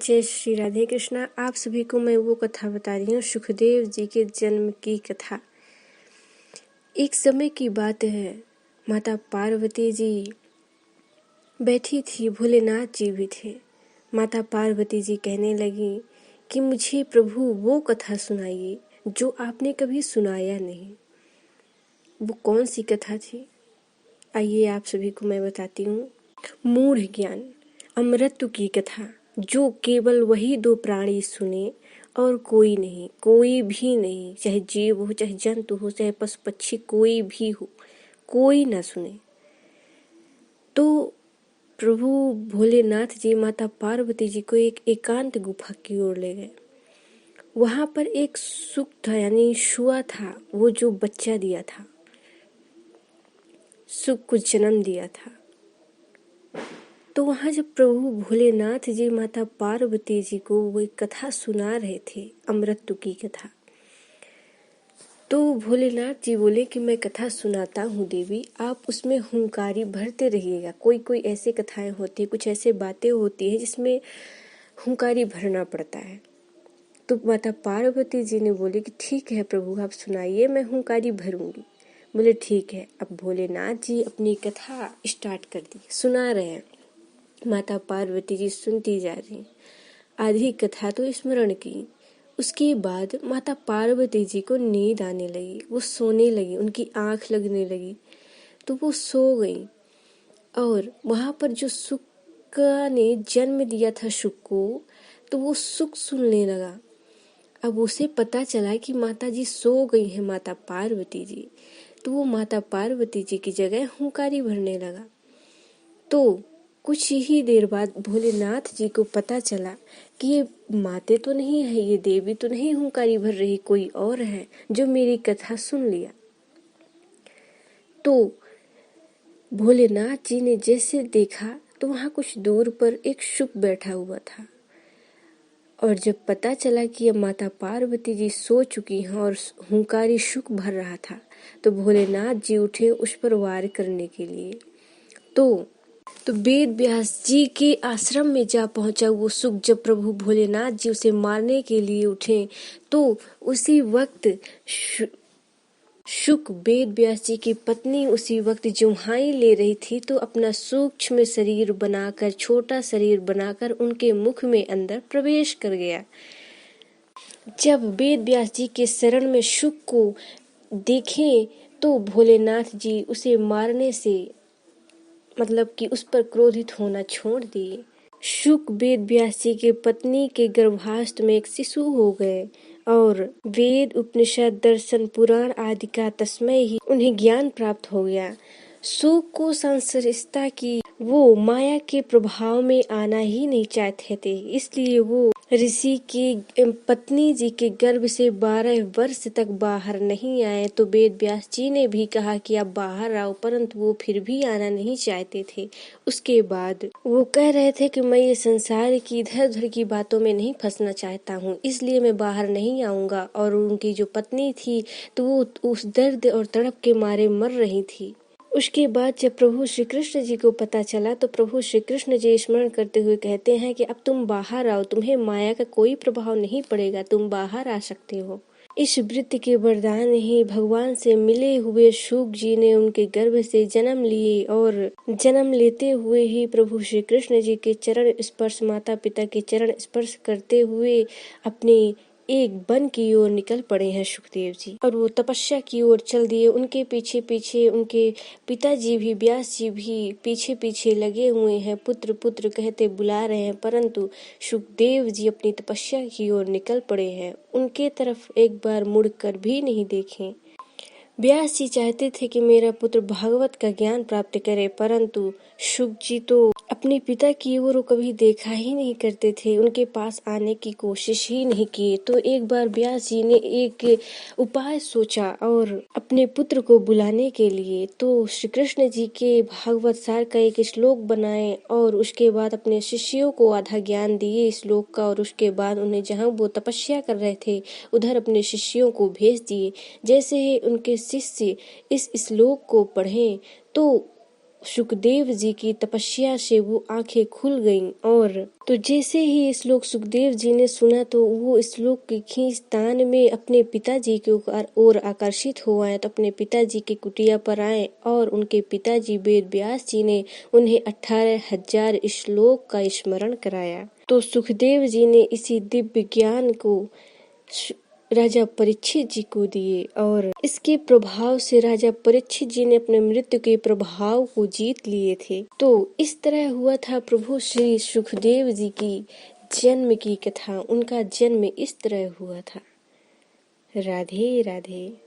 जय श्री राधे कृष्णा। आप सभी को मैं वो कथा बता रही हूँ, सुखदेव जी के जन्म की कथा। एक समय की बात है, माता पार्वती जी बैठी थी, भोलेनाथ जी भी थे। माता पार्वती जी कहने लगी कि मुझे प्रभु वो कथा सुनाइए जो आपने कभी सुनाया नहीं। वो कौन सी कथा थी, आइए आप सभी को मैं बताती हूँ। मूढ़ ज्ञान अमृत की कथा, जो केवल वही दो प्राणी सुने और कोई नहीं, कोई भी नहीं, चाहे जीव हो, चाहे जंतु हो, चाहे पशु पक्षी, कोई भी हो, कोई ना सुने। तो प्रभु भोलेनाथ जी माता पार्वती जी को एक एकांत गुफा की ओर ले गए। वहां पर एक सुख था, यानी शुआ था, वो जो बच्चा दिया था, सुख को जन्म दिया था। तो वहाँ जब प्रभु भोलेनाथ जी माता पार्वती जी को वो एक कथा सुना रहे थे, अमृत की कथा, तो भोलेनाथ जी बोले कि मैं कथा सुनाता हूँ देवी, आप उसमें हुंकारी भरते रहिएगा। कोई कोई ऐसे कथाएं होती, कुछ ऐसे बातें होती हैं जिसमें हुंकारी भरना पड़ता है। तो माता पार्वती जी ने बोले कि ठीक है प्रभु, आप सुनाइए, मैं हुंकारी भरूंगी। बोले ठीक है। अब भोलेनाथ जी अपनी कथा स्टार्ट कर दी, सुना रहे हैं। माता पार्वती जी सुनती जा रही। आधी कथा तो स्मरण की। उसके बाद माता पार्वती जी को नींद आने लगी, वो सोने लगी, उनकी आंख लगने लगी, तो वो सो गई। और वहां पर जो सुख ने जन्म दिया था सुख को, तो वो सुख सुनने लगा। अब उसे पता चला कि माता जी सो गई हैं, माता पार्वती जी। तो वो माता पार्वती जी की जगह हुंकारी भरने लगा। तो कुछ ही देर बाद भोलेनाथ जी को पता चला कि ये माते तो नहीं है, ये देवी तो नहीं हुंकारी भर रही, कोई और है जो मेरी कथा सुन लिया। तो भोलेनाथ जी ने जैसे देखा तो वहां कुछ दूर पर एक शुक बैठा हुआ था। और जब पता चला कि अब माता पार्वती जी सो चुकी हैं और हुंकारी शुक भर रहा था, तो भोलेनाथ जी उठे उस पर वार करने के लिए। तो वेद व्यास जी के आश्रम में जा पहुंचा वो सुख। जब प्रभु भोलेनाथ जी उसे मारने के लिए उठे, तो उसी वक्त शुक वेद व्यास जी की पत्नी उसी वक्त जुम्हाई ले रही थी, तो अपना सूक्ष्म शरीर बनाकर, छोटा शरीर बनाकर उनके मुख में अंदर प्रवेश कर गया। जब वेद व्यास जी के शरण में शुक को देखें, तो भोलेनाथ जी उसे मारने से, मतलब कि उस पर क्रोधित होना छोड़ दिए। शुक वेद व्यास जी के पत्नी के गर्भाष्ट में एक शिशु हो गए और वेद उपनिषद दर्शन पुराण आदि का तस्मै ही उन्हें ज्ञान प्राप्त हो गया। शुक को संसारिकता की, वो माया के प्रभाव में आना ही नहीं चाहते थे, इसलिए वो ऋषि की पत्नी जी के गर्भ से 12 वर्ष तक बाहर नहीं आए। तो वेद व्यास जी ने भी कहा कि आप बाहर आओ, परंतु वो फिर भी आना नहीं चाहते थे। उसके बाद वो कह रहे थे कि मैं ये संसार की इधर उधर की बातों में नहीं फंसना चाहता हूँ, इसलिए मैं बाहर नहीं आऊंगा। और उनकी जो पत्नी थी, तो वो उस दर्द और तड़प के मारे मर रही थी। उसके बाद जब प्रभु श्री कृष्ण जी को पता चला, तो प्रभु श्री कृष्ण जी स्मरण करते हुए कहते हैं कि अब तुम बाहर आओ, तुम्हें माया का कोई प्रभाव नहीं पड़ेगा, तुम बाहर आ सकते हो। इस वृत्ति के वरदान ही भगवान से मिले हुए शुक जी ने उनके गर्भ से जन्म लिए और जन्म लेते हुए ही प्रभु श्री कृष्ण जी के चरण स्पर्श, माता पिता के चरण स्पर्श करते हुए अपने एक वन की ओर निकल पड़े हैं सुखदेव जी, और वो तपस्या की ओर चल दिए। उनके पीछे पीछे उनके पिताजी भी, व्यास जी भी पीछे पीछे लगे हुए हैं, पुत्र पुत्र कहते बुला रहे हैं, परंतु सुखदेव जी अपनी तपस्या की ओर निकल पड़े हैं। उनके तरफ एक बार मुड़कर भी नहीं देखें। व्यास जी चाहते थे कि मेरा पुत्र भागवत का ज्ञान प्राप्त करे, परंतु शुक जी तो अपने पिता की ओर कभी देखा ही नहीं करते थे, उनके पास आने की कोशिश ही नहीं की। तो एक बार व्यास जी ने एक उपाय सोचा और अपने पुत्र को बुलाने के लिए तो श्री कृष्ण जी के भागवत सार का एक श्लोक बनाए और उसके बाद अपने शिष्यों को आधा ज्ञान दिए श्लोक का, और उसके बाद उन्हें जहाँ वो तपस्या कर रहे थे उधर अपने शिष्यों को भेज दिए। जैसे ही उनके शिष्य इस श्लोक को पढ़ें, तो सुखदेव जी की तपस्या से वो आंखें खुल गईं। और तो जैसे ही ये श्लोक सुखदेव जी ने सुना तो वो श्लोक की खींचतान में अपने पिताजी की ओर आकर्षित हो आए। तो अपने पिताजी की कुटिया पर आए और उनके पिताजी वेद व्यास जी ने उन्हें 18,000 श्लोक का स्मरण कराया। तो सुखदेव जी ने इसी दिव्य ज्ञान को राजा परीक्षित जी को दिए और इसके प्रभाव से राजा परीक्षित जी ने अपने मृत्यु के प्रभाव को जीत लिए थे। तो इस तरह हुआ था प्रभु श्री सुखदेव जी की जन्म की कथा। उनका जन्म इस तरह हुआ था। राधे राधे।